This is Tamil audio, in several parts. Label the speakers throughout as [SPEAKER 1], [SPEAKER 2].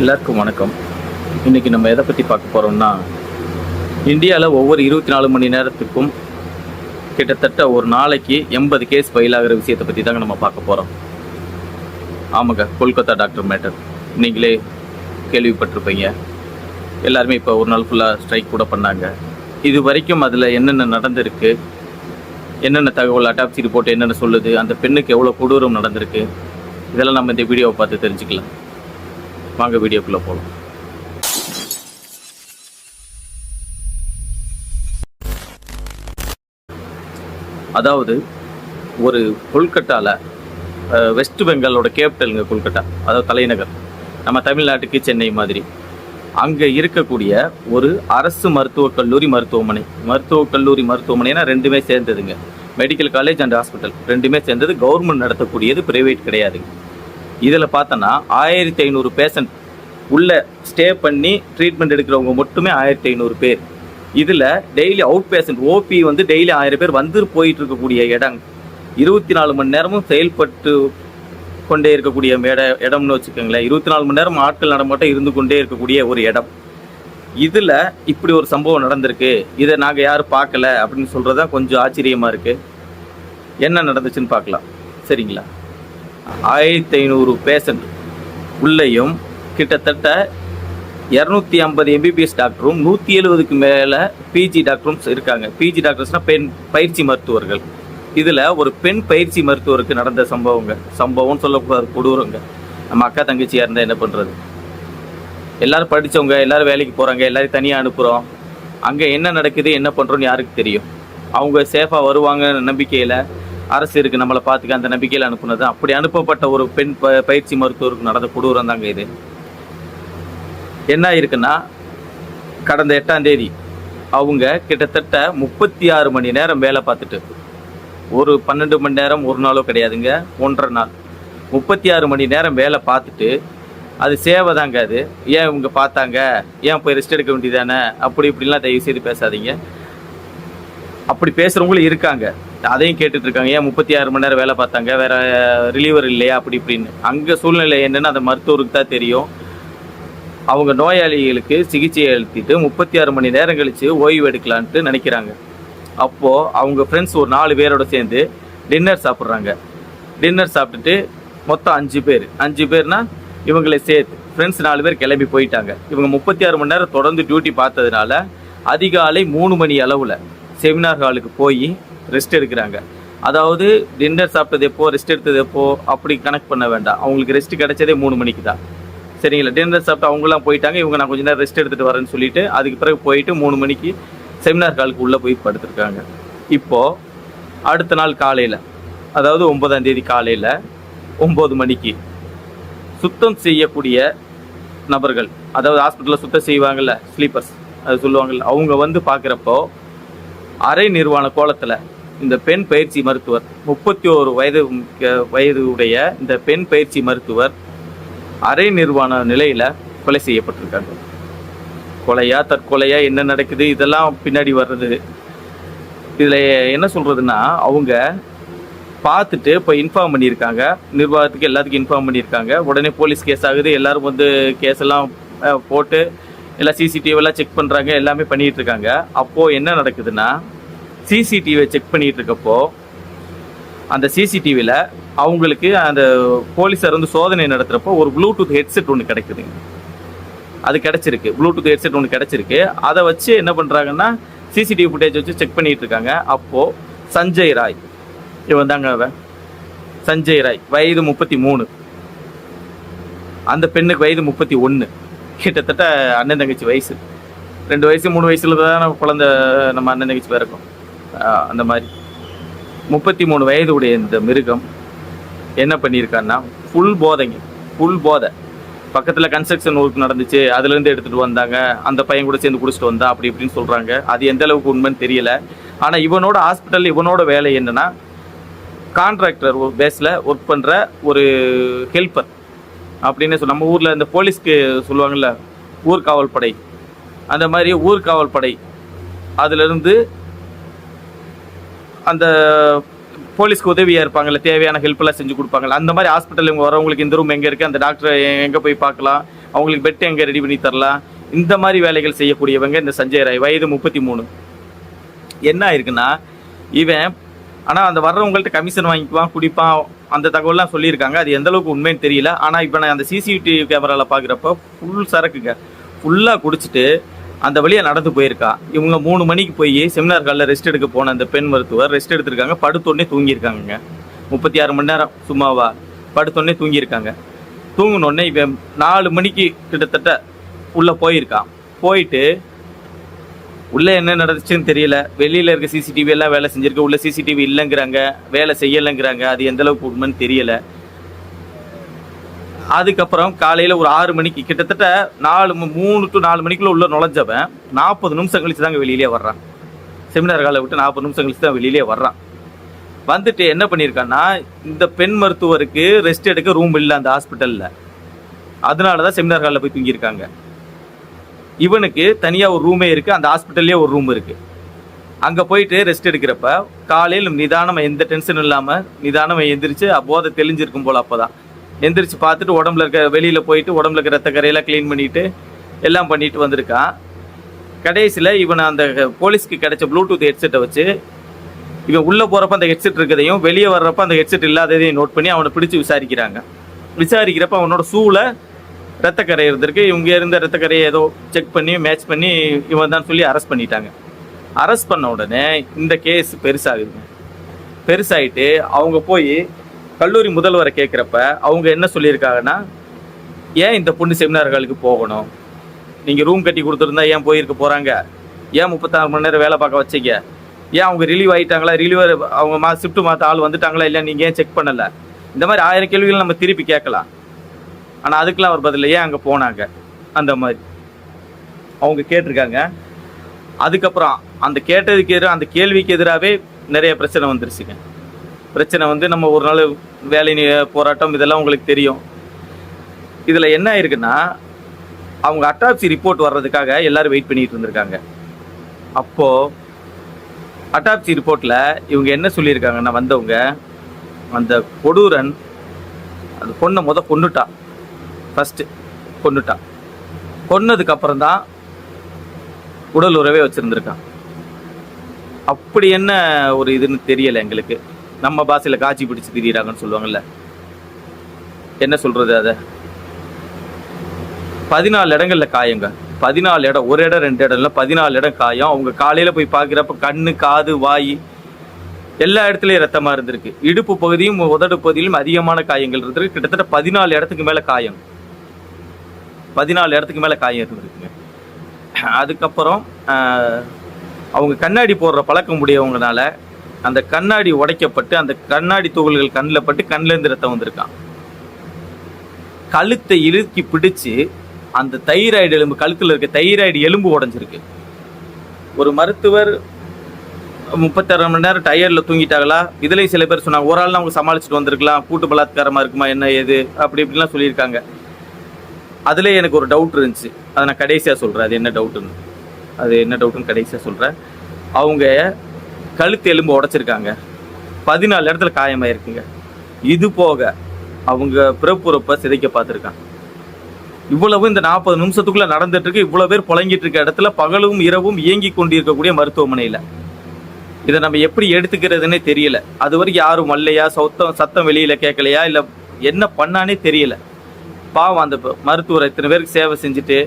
[SPEAKER 1] எல்லாருக்கும் வணக்கம். இன்றைக்கி நம்ம எதை பற்றி பார்க்க போகிறோம்னா, இந்தியாவில் ஒவ்வொரு 24 மணி நேரத்துக்கும் கிட்டத்தட்ட ஒரு நாளைக்கு 80 கேஸ் ஃபைல் ஆகிற விஷயத்தை பற்றி தாங்க நம்ம பார்க்க போகிறோம். ஆமாங்க, கொல்கத்தா டாக்டர் மேட்டர் நீங்களே கேள்விப்பட்டிருப்பீங்க. எல்லாருமே இப்போ ஒரு நாள் ஃபுல்லாக ஸ்ட்ரைக் கூட பண்ணாங்க. இது வரைக்கும் அதில் என்னென்ன நடந்திருக்கு, என்னென்ன தகவல் அட்டாப்சி ரிப்போர்ட் என்னென்ன சொல்லுது, அந்த பெண்ணுக்கு எவ்வளோ கொடூரம் நடந்திருக்கு, இதெல்லாம் நம்ம இந்த வீடியோவை பார்த்து தெரிஞ்சுக்கலாம். வாங்க வீடியோக்குள்ளே போகலாம். அதாவது ஒரு கொல்கட்டாவில் வெஸ்ட் பெங்காலோட கேபிட்டலுங்க கொல்கட்டா, அதாவது தலைநகர், நம்ம தமிழ்நாட்டுக்கு சென்னை மாதிரி. அங்கே இருக்கக்கூடிய ஒரு அரசு மருத்துவக் கல்லூரி மருத்துவமனைனா ரெண்டுமே சேர்ந்ததுங்க. மெடிக்கல் காலேஜ் அண்ட் ஹாஸ்பிட்டல் ரெண்டுமே சேர்ந்தது. கவர்மெண்ட் நடத்தக்கூடியது, பிரைவேட் கிடையாதுங்க. இதில் பார்த்தோன்னா 1500 பேஷண்ட் உள்ளே ஸ்டே பண்ணி ட்ரீட்மெண்ட் எடுக்கிறவங்க மட்டுமே 1500 பேர். இதில் daily out patient OP daily 1000 பேர் போயிட்டு இருக்கக்கூடிய இடம், 24 மணி நேரமும் செயல்பட்டு கொண்டே இருக்கக்கூடிய இடம்னு வச்சுக்கோங்களேன். 24 மணி நேரம் ஆட்கள் நடமாட்டம் இருந்து கொண்டே இருக்கக்கூடிய ஒரு இடம். இதில் இப்படி ஒரு சம்பவம் நடந்திருக்கு, இதை நாங்கள் யாரும் பார்க்கல அப்படின்னு சொல்கிறது தான் கொஞ்சம் ஆச்சரியமாக இருக்குது. என்ன நடந்துச்சுன்னு பார்க்கலாம், சரிங்களா? 1500 பேஷண்ட் உள்ளேயும் கிட்டத்தட்ட 250 எம்பிபிஎஸ் டாக்டரும் 170க்கு மேலே பிஜி டாக்டரும் இருக்காங்க. பிஜி டாக்டர்ஸ்னால் பெண் பயிற்சி மருத்துவர்கள். இதில் ஒரு பெண் பயிற்சி மருத்துவருக்கு நடந்த சம்பவம் சொல்லக்கூடாது, கொடூரங்க. நம்ம அக்கா தங்கச்சியாக இருந்தால் என்ன பண்ணுறது? எல்லோரும் படித்தவங்க, எல்லோரும் வேலைக்கு போகிறாங்க, எல்லோரும் தனியாக அனுப்புகிறோம். அங்கே என்ன நடக்குது, என்ன பண்ணுறோன்னு யாருக்கு தெரியும்? அவங்க சேஃபாக வருவாங்க நம்பிக்கையில், அரசு இருக்குது நம்மளை பார்த்துக்க, அந்த நம்பிக்கையில் அனுப்புனது. அப்படி அனுப்பப்பட்ட ஒரு பெண் பயிற்சி மருத்துவருக்கு நடந்த கொடூரம் தாங்க இது. என்ன இருக்குன்னா, கடந்த 8ஆம் தேதி அவங்க கிட்டத்தட்ட 36 மணி நேரம் வேலை பார்த்துட்டு, ஒரு 12 மணி நேரம் ஒரு நாளோ கிடையாதுங்க, 1.5 நாள் 36 மணி நேரம் வேலை பார்த்துட்டு, அது சேவை தாங்க. அது ஏன் இவங்க பார்த்தாங்க, ஏன் போய் ரெஸ்ட் எடுக்க வேண்டியதானே, அப்படி இப்படிலாம் தயவு செய்து பேசாதீங்க. அப்படி பேசுகிறவங்களும் இருக்காங்க, அதையும் கேட்டுட்டு இருக்காங்க. ஏன் 36 மணி நேரம் வேலை பார்த்தாங்க, வேற ரிலீவர் இல்லையா, அப்படி இப்படின்னு. அங்கே சூழ்நிலை என்னன்னு அந்த மருத்துவருக்கு தான் தெரியும். அவங்க நோயாளிகளுக்கு சிகிச்சை அளித்துட்டு 36 மணி நேரம் கழித்து ஓய்வு எடுக்கலான்ட்டு நினைக்கிறாங்க. அப்போது அவங்க ஃப்ரெண்ட்ஸ் ஒரு 4 பேரோட சேர்ந்து டின்னர் சாப்பிட்றாங்க. டின்னர் சாப்பிட்டுட்டு மொத்தம் 5 பேர்னா இவங்களை சேர்த்து ஃப்ரெண்ட்ஸ் 4 பேர் கிளம்பி போயிட்டாங்க. இவங்க 36 மணி நேரம் தொடர்ந்து டியூட்டி பார்த்ததுனால அதிகாலை 3 மணி அளவில் செமினார் ஹாலுக்கு போய் ரெஸ்ட் எடுக்கிறாங்க. அதாவது டின்னர் சாப்பிட்டது எப்போ, ரெஸ்ட் எடுத்தது எப்போ அப்படி கனெக்ட் பண்ண வேண்டாம். அவங்களுக்கு ரெஸ்ட் கிடைச்சதே 3 மணிக்கு தான், சரிங்களா? டின்னர் சாப்பிட்டு அவங்களாம் போயிட்டாங்க. இவங்க நான் கொஞ்சம் நேரம் ரெஸ்ட் எடுத்துகிட்டு வரேன்னு சொல்லிட்டு அதுக்கு பிறகு போயிட்டு 3 மணிக்கு செமினார் ஹாலுக்கு உள்ளே போய் படுத்துருக்காங்க. இப்போது அடுத்த நாள் காலையில், அதாவது 9ஆம் தேதி காலையில் 9 மணிக்கு சுத்தம் செய்யக்கூடிய நபர்கள், அதாவது ஹாஸ்பிட்டலில் சுத்தம் செய்வாங்கள்ல, ஸ்லீப்பர்ஸ் அது சொல்லுவாங்கள்ல, அவங்க பார்க்குறப்போ அரை நிர்வாண கோலத்தில் இந்த பெண் பயிற்சி மருத்துவர், 31 வயது உடைய இந்த பெண் பயிற்சி மருத்துவர் அரை நிர்வாண நிலையில் கொலை செய்யப்பட்டிருக்காங்க. கொலையா தற்கொலையா என்ன நடக்குது இதெல்லாம் பின்னாடி வர்றது. இதில் என்ன சொல்கிறதுன்னா, அவங்க பார்த்துட்டு இப்போ இன்ஃபார்ம் பண்ணியிருக்காங்க, நிர்வாகத்துக்கு எல்லாத்துக்கும் இன்ஃபார்ம் பண்ணியிருக்காங்க. உடனே போலீஸ் கேஸ் ஆகுது. எல்லோரும் கேஸ் எல்லாம் போட்டு எல்லாம் சிசிடிவிலாம் செக் பண்ணுறாங்க, எல்லாமே பண்ணிகிட்டு இருக்காங்க. அப்போது என்ன நடக்குதுன்னா, சிசிடிவியை செக் பண்ணிகிட்டு இருக்கப்போ அந்த சிசிடிவியில் அவங்களுக்கு அந்த போலீஸார் சோதனை நடத்துகிறப்போ ஒரு ப்ளூடூத் ஹெட்செட் ஒன்று கிடைக்குதுங்க. அது கிடச்சிருக்கு, ப்ளூடூத் ஹெட்செட் ஒன்று கிடச்சிருக்கு. அதை வச்சு என்ன பண்ணுறாங்கன்னா, சிசிடிவி ஃபுட்டேஜ் வச்சு செக் பண்ணிகிட்டு இருக்காங்க. அப்போது சஞ்சய் ராய், இவன் தாங்க அவன் சஞ்சய் ராய், வயது 33. அந்த பெண்ணுக்கு வயது 31. கிட்டத்தட்ட அண்ணன் தங்கச்சி வயசு, 2 வயசு 3 வயசுல தான் குழந்தை நம்ம அண்ணன் தங்கச்சி பிறக்கும். அந்த மாதிரி 33 வயது உடைய இந்த மிருகம் என்ன பண்ணியிருக்கான்னா, ஃபுல் போதை. பக்கத்தில் கன்ஸ்ட்ரக்ஷன் ஒர்க் நடந்துச்சு, அதுலேருந்து எடுத்துகிட்டு வந்தாங்க, அந்த பையன் கூட சேர்ந்து குடிச்சிட்டு வந்தா அப்படி இப்படின்னு சொல்கிறாங்க. அது எந்த அளவுக்கு உண்மைன்னு தெரியல. ஆனால் இவனோட ஹாஸ்பிட்டல், இவனோட வேலை என்னென்னா, கான்ட்ராக்டர் பேஸில் ஒர்க் பண்ணுற ஒரு ஹெல்ப்பர் அப்படின்னு நம்ம ஊரில் இந்த போலீஸ்க்கு சொல்லுவாங்கள்ல, ஊர்காவல் படை, அந்த மாதிரி ஊர்காவல் படை, அதிலிருந்து அந்த போலீஸ்க்கு உதவியாக இருப்பாங்கள்ல, தேவையான ஹெல்ப்லாம் செஞ்சு கொடுப்பாங்கள்ல, அந்த மாதிரி ஹாஸ்பிட்டல் இவங்க வரவங்களுக்கு இந்த ரூம் எங்கே இருக்குது, அந்த டாக்டரை எங்கே போய் பார்க்கலாம், அவங்களுக்கு பெட் எங்கே ரெடி பண்ணி தரலாம், இந்த மாதிரி வேலைகள் செய்யக்கூடியவங்க இந்த சஞ்சய் ராய். வயது 33. என்ன ஆயிருக்குன்னா இவன் ஆனால் அந்த வர்றவங்கள்ட்ட கமிஷன் வாங்கிக்குவான், குடிப்பான், அந்த தகவல்லாம் சொல்லியிருக்காங்க. அது எந்த அளவுக்கு உண்மைன்னு தெரியல. ஆனால் இப்போ நான் அந்த சிசிடிவி கேமராவில் பார்க்குறப்ப ஃபுல் சரக்குங்க, ஃபுல்லாக குடிச்சிட்டு அந்த வழியாக நடந்து போயிருக்கா. இவங்க 3 மணிக்கு போய் செமினார் ஹாலில் ரெஸ்ட் எடுக்க போன அந்த பெண் மருத்துவர் ரெஸ்ட் எடுத்திருக்காங்க. படுத்தோடனே தூங்கியிருக்காங்க. 36 மணி நேரம் சும்மாவா படுத்தோடனே தூங்கியிருக்காங்க. தூங்கினோடனே இவன் 4 மணிக்கு கிட்டத்தட்ட உள்ளே போயிருக்கான். போயிட்டு உள்ளே என்ன நடந்துச்சுன்னு தெரியல. வெளியில் இருக்க சிசிடிவி எல்லாம் வேலை செஞ்சுருக்கு, உள்ள சிசிடிவி இல்லைங்கிறாங்க, வேலை செய்யலைங்கிறாங்க. அது எந்த அளவுக்கு உண்மைன்னு தெரியல. அதுக்கப்புறம் காலையில் ஒரு 6 மணிக்கு கிட்டத்தட்ட 3 to 4 மணிக்குள்ள உள்ள நுழைஞ்சவன் 40 நிமிஷம் கழிச்சு தாங்க வெளியிலே வர்றான். செமினார் ஹாலை விட்டு 40 நிமிஷம் கழிச்சு தான் வெளியிலே வர்றான். வந்துட்டு என்ன பண்ணியிருக்கான்னா, இந்த பெண் மருத்துவருக்கு ரெஸ்ட் எடுக்க ரூம் இல்லை அந்த ஹாஸ்பிட்டலில். அதனால தான் செமினார் ஹாலில் போய் தூங்கியிருக்காங்க. இவனுக்கு தனியாக ஒரு ரூமே இருக்குது, அந்த ஹாஸ்பிட்டல்லே ஒரு ரூம் இருக்குது. அங்கே போயிட்டு ரெஸ்ட் எடுக்கிறப்ப காலையில் நிதானமாக எந்த டென்ஷனும் இல்லாமல் நிதானமாக எந்திரிச்சு போதை தெளிஞ்சிருக்கும் போல். அப்போ தான் எந்திரிச்சு பார்த்துட்டு உடம்புல இருக்க வெளியில் போயிட்டு உடம்புல இருக்க ரத்த கரையெல்லாம் க்ளீன் பண்ணிவிட்டு எல்லாம் பண்ணிட்டு வந்திருக்கான். கடைசியில் இவனை அந்த போலீஸ்க்கு கிடைச்ச ப்ளூடூத் ஹெட்செட்டை வச்சு இவன் உள்ளே போகிறப்ப அந்த ஹெட்செட் இருக்கிறதையும் வெளியே வர்றப்ப அந்த ஹெட்செட் இல்லாததையும் நோட் பண்ணி அவனை பிடிச்சி விசாரிக்கிறாங்க. விசாரிக்கிறப்ப அவனோட ஷூவில் ரத்தக்கரை இருந்திருக்கு. இவங்க இருந்த ரத்தக்கரையை ஏதோ செக் பண்ணி மேட்ச் பண்ணி இவன் தான் சொல்லி அரெஸ்ட் பண்ணிட்டாங்க. அரெஸ்ட் பண்ண உடனே இந்த கேஸ் பெருசாகுதுங்க. பெருசாகிட்டு அவங்க போய் கல்லூரி முதல்வரை கேட்குறப்ப அவங்க என்ன சொல்லியிருக்காங்கன்னா, ஏன் இந்த பொண்ணு செமினார் ஹாலுக்கு போகணும், நீங்கள் ரூம் கட்டி கொடுத்துருந்தா ஏன் போயிருக்க போகிறாங்க, ஏன் 36 மணி நேரம் வேலை பார்க்க வச்சிங்க, ஏன் அவங்க ரிலீவ் ஆகிட்டாங்களா, ரிலீவர் அவங்க ஷிஃப்ட் மாற்ற ஆள் வந்துட்டாங்களா இல்லையா, நீங்கள் ஏன் செக் பண்ணலை, இந்த மாதிரி 1000 கேள்விகள் நம்ம திருப்பி கேட்கலாம். ஆனால் அதுக்கெலாம் ஒரு பதில், ஏன் அங்கே போனாங்க, அந்த மாதிரி அவங்க கேட்டிருக்காங்க. அதுக்கப்புறம் அந்த கேட்டதுக்கு எதிராக அந்த கேள்விக்கு எதிராகவே நிறைய பிரச்சனை வந்துருச்சுங்க. பிரச்சனை வந்து நம்ம ஒரு நாள் வேலை போராட்டம் இதெல்லாம் உங்களுக்கு தெரியும். இதில் என்ன ஆயிருக்குன்னா, அவங்க அட்டாப்சி ரிப்போர்ட் வர்றதுக்காக எல்லாரும் வெயிட் பண்ணிட்டு இருந்திருக்காங்க. அப்போது அட்டாப்சி ரிப்போர்ட்டில் இவங்க என்ன சொல்லியிருக்காங்கன்னா, வந்தவங்க அந்த கொடூரன் அந்த பொண்ணை கொன்னுட்டான். ஃபஸ்ட்டு கொன்னுட்டான். கொன்னதுக்கப்புறம் தான் உடல் உறவே வச்சுருந்துருக்கான். அப்படி என்ன ஒரு இதுன்னு தெரியலை எங்களுக்கு. நம்ம பாஷையில் காட்சி பிடிச்சி திரியிறாங்கன்னு சொல்லுவாங்கல்ல, என்ன சொல்கிறது, அதை 14 இடங்களில் காயங்க. 14 இடம், ஒரு இடம் 2 இடம் இல்லை, 14 இடம் காயம். அவங்க காலையில் போய் பார்க்குறப்ப கண்ணு, காது, வாய் எல்லா இடத்துலையும் ரத்தமாக இருந்திருக்கு. இடுப்பு பகுதியும் உதடு பகுதியிலும் அதிகமான காயங்கள் இருந்திருக்கு. கிட்டத்தட்ட 14 இடத்துக்கு மேலே காயம், 14 இடத்துக்கு மேலே காயம் இருந்திருக்குங்க. அதுக்கப்புறம் அவங்க கண்ணாடி போடுற பழக்கம் உடையவங்கனால அந்த கண்ணாடி உடைக்கப்பட்டு அந்த கண்ணாடி துகள்கள் கண்ணில் பட்டு கண்ணிலேருந்து ரத்தம் வந்திருக்கான். கழுத்தை இறுக்கி பிடிச்சு அந்த தைராய்டு எலும்பு, கழுத்தில் இருக்க தைராய்டு எலும்பு உடைஞ்சிருக்கு. ஒரு மருத்துவர் 36 மணி நேரம் டயர்டில் தூங்கிட்டாங்களா, இதுலேயும் சில பேர் சொன்னாங்க ஒரு ஆள் அவங்க சமாளிச்சுட்டு வந்திருக்கலாம், கூட்டு பலாத்காரமாக இருக்குமா என்ன ஏது அப்படி இப்படிலாம் சொல்லியிருக்காங்க. அதில் எனக்கு ஒரு டவுட் இருந்துச்சு, அதை நான் கடைசியாக சொல்கிறேன். அது என்ன டவுட்டுன்னு கடைசியாக சொல்கிறேன். அவங்க கழுத்து எலும்பு உடைச்சிருக்காங்க, 14 இடத்துல காயமாயிருக்குங்க. இது போக அவங்க பிறப்புறப்பை சிதைக்க பார்த்துருக்காங்க. இவ்வளவு இந்த 40 நிமிஷத்துக்குள்ளே நடந்துட்டு இருக்கு. இவ்வளோ பேர் புழங்கிட்டு இருக்க இடத்துல பகலும் இரவும் இயங்கி கொண்டிருக்கக்கூடிய மருத்துவமனையில் இதை நம்ம எப்படி எடுத்துக்கிறதுனே தெரியல. அது வரைக்கும் யாரும் வரலையா, சத்தம் வெளியில் கேட்கலையா, இல்லை என்ன பண்ணானே தெரியல. பாவம் அந்த மருத்துவரை இத்தனை பேருக்கு சேவை செஞ்சுட்டு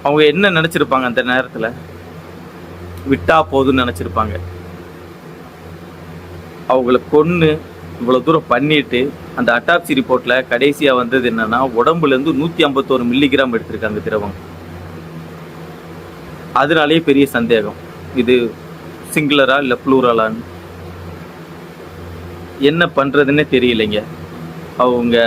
[SPEAKER 1] அவங்க என்ன நினச்சிருப்பாங்க, அந்த நேரத்தில் விட்டா போதுன்னு நினச்சிருப்பாங்க. அவங்கள கொன்று இவ்வளோ தூரம் பண்ணிட்டு அந்த அட்டாப்சி ரிப்போர்ட்டில் கடைசியாக வந்தது என்னன்னா, உடம்புலேருந்து 151 மில்லிகிராம் எடுத்திருக்காங்க திரவம். அதனாலேயே பெரிய சந்தேகம், இது சிங்குலரா இல்லை ப்ளூரலான்னு என்ன பண்ணுறதுன்னே தெரியலைங்க. அவங்க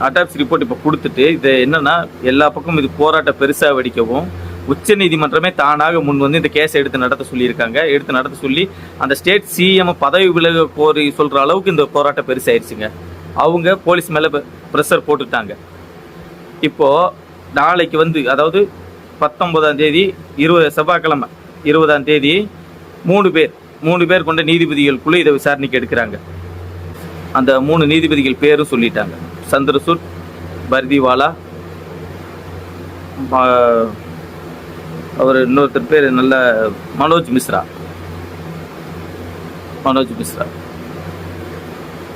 [SPEAKER 1] அட்டாப்சி ரிப்போர்ட் இப்போ கொடுத்துட்டு இது என்னன்னா, எல்லா பக்கமும் இது போராட்டம் பெருசாக வெடிக்கவும் உச்ச நீதிமன்றமே தானாக முன் வந்து இந்த கேஸை எடுத்து நடத்த சொல்லியிருக்காங்க. எடுத்து நடத்த சொல்லி அந்த ஸ்டேட் சிஎம் பதவி விலக கோரி சொல்கிற அளவுக்கு இந்த போராட்டம் பெருசாயிருச்சுங்க. அவங்க போலீஸ் மேலே ப்ரெஷர் போட்டுட்டாங்க. இப்போது நாளைக்கு வந்து, அதாவது 19ஆம் தேதி செவ்வாய்க்கிழமை 20ஆம் தேதி 3 பேர் கொண்ட நீதிபதிகள் குழு இதை விசாரணைக்கு எடுக்கிறாங்க. அந்த 3 நீதிபதிகள் பேரும் சொல்லிட்டாங்க, சந்திரசூட், பர்திவாலா, அவர் இன்னொருத்தர் பேர் நல்ல மனோஜ் மிஸ்ரா.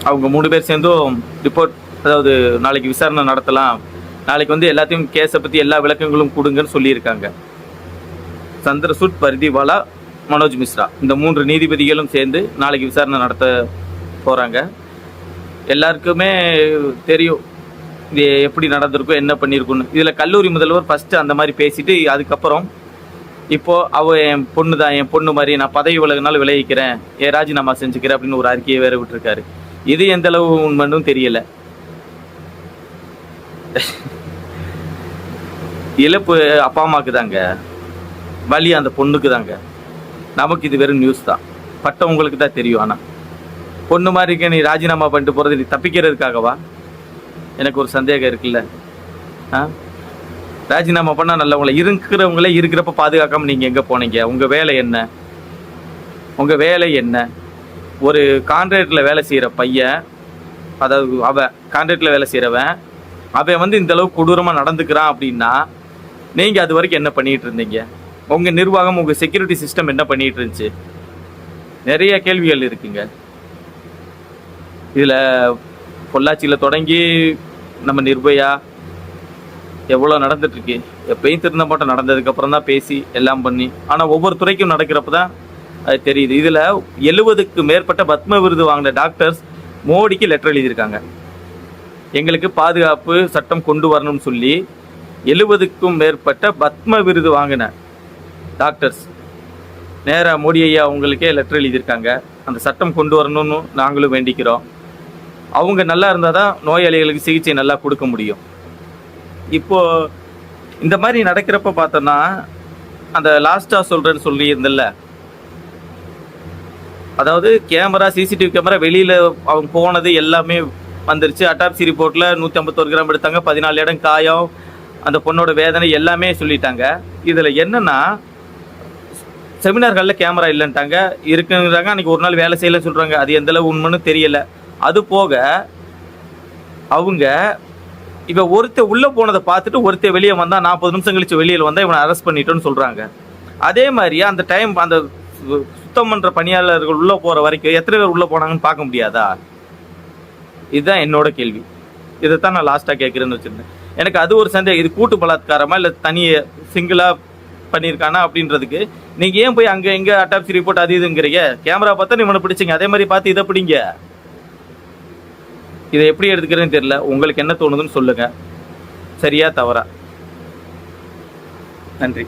[SPEAKER 1] அவங்க 3 பேர் சேர்ந்தும் ரிப்போர்ட், அதாவது நாளைக்கு விசாரணை நடத்தலாம், நாளைக்கு வந்து எல்லாத்தையும் கேஸை பற்றி எல்லா விளக்கங்களும் கொடுங்கன்னு சொல்லியிருக்காங்க. சந்திரசூட், பர்திவாலா, மனோஜ் மிஸ்ரா இந்த 3 நீதிபதிகளும் சேர்ந்து நாளைக்கு விசாரணை நடத்த போகிறாங்க. எல்லாருக்குமே தெரியும் இது எப்படி நடந்திருக்கும், என்ன பண்ணியிருக்குன்னு. இதில் கல்லூரி முதல்வர் ஃபஸ்ட்டு அந்த மாதிரி பேசிட்டு, அதுக்கப்புறம் இப்போது அவள் என் பொண்ணு தான், என் பொண்ணு மாதிரி, நான் பதவி விலகுனாலும் விளைவிக்கிறேன், என் ராஜினாமா செஞ்சுக்கிறேன் அப்படின்னு ஒரு அறிக்கையை வேற விட்டுருக்காரு. இது எந்த அளவு உண்மைன்னு தெரியல. இழப்பு அப்பா அம்மாவுக்கு தாங்க, வலி அந்த பொண்ணுக்கு தாங்க. நமக்கு இது வெறும் நியூஸ் தான், பட்டவங்களுக்கு தான் தெரியும். ஆனால் பொண்ணு மாதிரி இருக்க நீ ராஜினாமா பண்ணிட்டு போகிறது நீ தப்பிக்கிறதுக்காகவா? எனக்கு ஒரு சந்தேகம் இருக்குல்ல. ராஜினாமா பண்ணால் நல்லவங்கள இருக்கிறவங்களே இருக்கிறப்ப பாதுகாக்காமல் நீங்கள் எங்கே போனீங்க? உங்கள் வேலை என்ன? ஒரு கான்ட்ராக்டில் வேலை செய்கிற பையன், அதாவது கான்ட்ராக்டில் வேலை செய்கிறவன், அவன் வந்து இந்த அளவுக்கு கொடூரமாக நடந்துக்கிறான் அப்படின்னா நீங்கள் அது வரைக்கும் என்ன பண்ணிகிட்டு இருந்தீங்க? உங்கள் நிர்வாகம், உங்கள் செக்யூரிட்டி சிஸ்டம் என்ன பண்ணிகிட்டு இருந்துச்சு? நிறைய கேள்விகள் இருக்குங்க. இதில் பொள்ளாச்சியில் தொடங்கி நம்ம நிர்பயா எவ்வளோ நடந்துட்டுருக்கு. எப்பயும் திருந்த மாட்டோம், நடந்ததுக்கப்புறம் தான் பேசி எல்லாம் பண்ணி, ஆனால் ஒவ்வொரு துறைக்கும் நடக்கிறப்ப தான் அது தெரியுது. இதில் 70க்கு மேற்பட்ட பத்ம விருது வாங்கின டாக்டர்ஸ் மோடிக்கு லெட்டர் எழுதியிருக்காங்க. எங்களுக்கு பாதுகாப்பு சட்டம் கொண்டு வரணும்னு சொல்லி 70க்கும் மேற்பட்ட பத்ம விருது வாங்கின டாக்டர்ஸ் நேராக மோடி ஐயா அவங்களுக்கே லெட்டர் எழுதியிருக்காங்க. அந்த சட்டம் கொண்டு வரணும்னு நாங்களும் வேண்டிக்கிறோம். அவங்க நல்லா இருந்தால் தான் நோயாளிகளுக்கு சிகிச்சை நல்லா கொடுக்க முடியும். இப்போது இந்த மாதிரி நடக்கிறப்ப பார்த்தோன்னா, அந்த லாஸ்ட்டாக சொல்கிறேன்னு சொல்லி இருந்தில்ல, அதாவது கேமரா, சிசிடிவி கேமரா வெளியில் அவங்க போனது எல்லாமே வந்துருச்சு. அட்டாப்சி ரிப்போர்ட்டில் 151 கிராம் எடுத்தாங்க, 14 இடம் காயம், அந்த பொண்ணோட வேதனை எல்லாமே சொல்லிட்டாங்க. இதில் என்னென்னா, செமினார்களில் கேமரா இல்லைன்ட்டாங்க, இருக்குங்கிறாங்க. அன்றைக்கி ஒரு நாள் வேலை செய்யலைன்னு சொல்கிறாங்க. அது எந்தளவு உண்மைன்னு தெரியலை. அது போக அவங்க இவன் ஒருத்தர் உள்ளே போனதை பார்த்துட்டு ஒருத்தர் வெளியே வந்தால் 40 நிமிஷம் கழிச்சு வெளியில் வந்தால் இவனை அரெஸ்ட் பண்ணிட்டோன்னு சொல்கிறாங்க. அதே மாதிரியே அந்த டைம் அந்த சுத்தம் பண்ணுற பணியாளர்கள் உள்ளே போகிற வரைக்கும் எத்தனை பேர் உள்ளே போனாங்கன்னு பார்க்க முடியாதா? இதுதான் என்னோட கேள்வி. இதைத்தான் நான் லாஸ்ட்டாக கேட்குறேன்னு வச்சுருந்தேன். எனக்கு அது ஒரு சந்தேகம், இது கூட்டு பலாத்காரமா இல்லை தனியை சிங்கிளாக பண்ணியிருக்கானா அப்படின்றதுக்கு. நீங்கள் ஏன் போய் அங்கே எங்கே அட்டாப்சி ரிப்போர்ட் அது இதுங்கிறீங்க? கேமரா பார்த்தா இவனை பிடிச்சிங்க, அதே மாதிரி பார்த்து இதை பிடிங்க. இதை எப்படி எடுத்துக்கிறேன்னு தெரியல. உங்களுக்கு என்ன தோணுதுன்னு சொல்லுங்கள், சரியா தவறா? நன்றி.